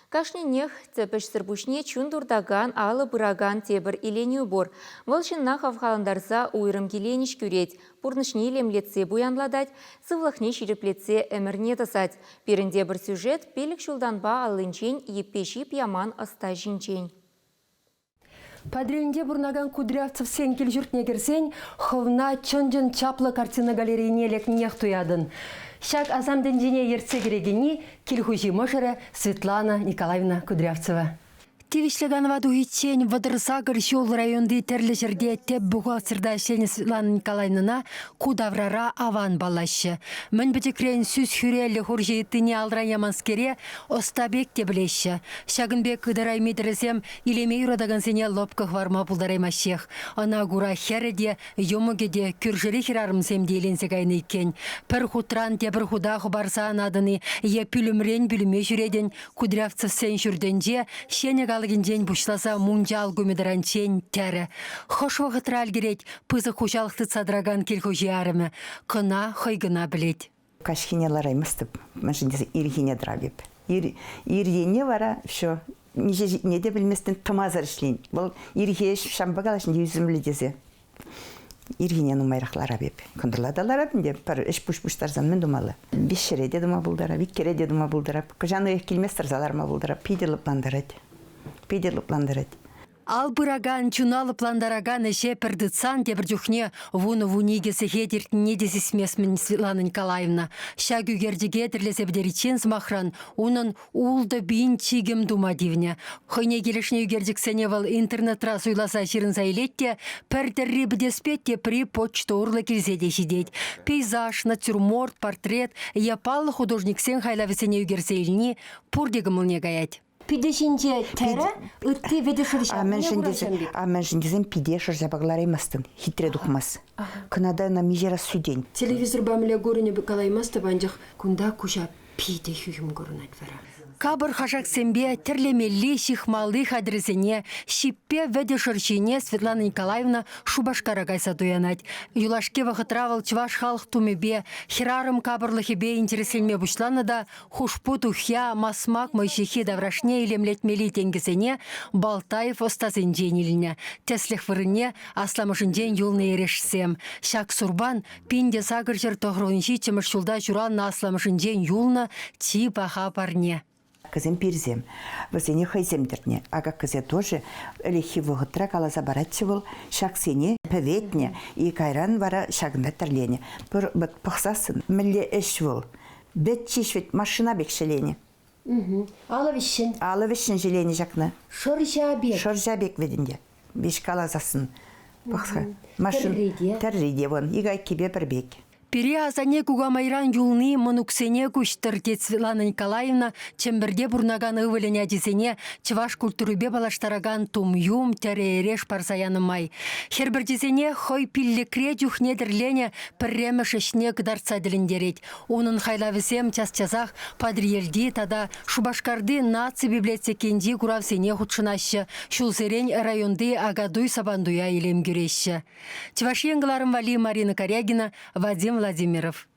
Кашнинех цепеш сырбушне чундурдаган алы бұраган тебір иленю бор. Вълшынна хавхаландарса уйрым келенеш күрет. Пурнышне лемлетсе буянладать, сывлахне ширеплетсе әмірне тасать. Перінде бір сюжет пелік шулданба алынчен еппешіп яман аста жинчен. Подренде бурнаган Кудрявцев сен келжүртне керсен, хывна чонжын чаплы картина галерейне лекнех туядын. Шак азамден жене ерце керегені келхужи мошары Светлана Николаевна Кудрявцева. Тивишлеганова дугичен Вадырсагыр шол районды терлі жерде теп бухгалтерда шені Светлана Николаевна кудаврара аван балашы. Мін бітекрен сүз хүрелі хуржиеттіне алдыра яманскере остабек теблеші. Шагынбек ыдырай медіресем илемей ұрадаган сене лопках варма бұлдараймашех. Ана гура хереде, йомыгеде күржері херарым семдейленсе кайны екен. Пір хутран тебір худаху барса анадыны, е пүлімрен бүліме жүреден Кудрявцев сен жүрденже шені алгенден бушласа мунжал гумедранчен тәрі. Хош вағытра алгерет пызы хужалықты цадраган келхужи арымы. Кына хойгына білет. Кашхинелар аймыстып, мәжіндесі ирхине драбеп. Ирхине вара, шо, неде білместен тымазар ішлейін. Бұл ирхиеш шамбагалашын юзімлі дезе. Ирхине нумайрақлар абеп. Күндірладалар абінде, пар іш бұш-бұштарзан мен думалы. Бешшереде дума бұлдара, виккереде дума бұлдара, жаны келместір заларма бұлдара, пейдерліпландырады. Ал бұраган, чуналы пландараган әше пірдіцан дебір жүхне вуны вунигесі хедертіне десесмесмін Светлана Николаевна. Шаг үгердеге тірлесе бідерічен смахран, унын улды бейін чигім дума дивне. Хойне келішіне үгердексене вал интернетра суйласа шырын зайлетте, пәрдірі бідеспетте при почта урлы келзеде жидет. Пейзаж, натюрморт, портрет, япалы художниксен хайлавесене үгерсейліне пұрдегі мұлне гаять. Пидешинче тәрі, үтті ведешіріш. Амен жіндезен пидешір забағлар аймастын, хитре дұқмас. Кынада на мижера сүден. Телевизор бәмілі көріне бұқалаймасты банжық, күнда күжа пиде хүйім көрінат вара. Кабыр хашак сембе терлемелли шихмалы хадресене шиппе ведешірчине Светлана Николаевна Шубашкара гайса дуянать. Юлашке вахытравал чваш халық тумебе, хирарым кабырлы хебе интереселме бушланы да хушпу тухя масмак мойшихи даврашне илемлетмели тенгесене Балтаев остазен жениліне. Теслих вырыне асламышын ден юлны ерешсем. Шак сурбан пинде сагырчыр тоғрынши чымыршулда журал на асламышын ден юлны чи баха парне. Кызем пирзем, вазене хайземдерне, ага кызе тоже лихи вғытра калаза баратчы был, шак сене пәветне, и кайран вара шагында тәрлене. Бір пықсасын, мүлі әш был, бет чешвет машина бекшелене. Алы вешін желене жақны. Шоржабек. Шоржабек ведінде, беш калазасын. Тәрриде вон, игай кебе бір бек. Пири азане кугамайран юлны мануксене күштір дед Светлана Николаевна чемберде бурнаган ывылене десене чываш культурыбе балаштараган тум-юм тәререш парсаяны май. Хербір десене хой пиллекре дюхнедерлене пірремі шешне кыдарца діліндерет. Оның хайлавесем час-часах падриелди тада Шубашкарды наци библиотекенди куравсене худшынашы, шулсерен районды агадуй сабандуя илем гюреші. Чываш енгіларым вали Марина Корягина, Вадим Владимиров.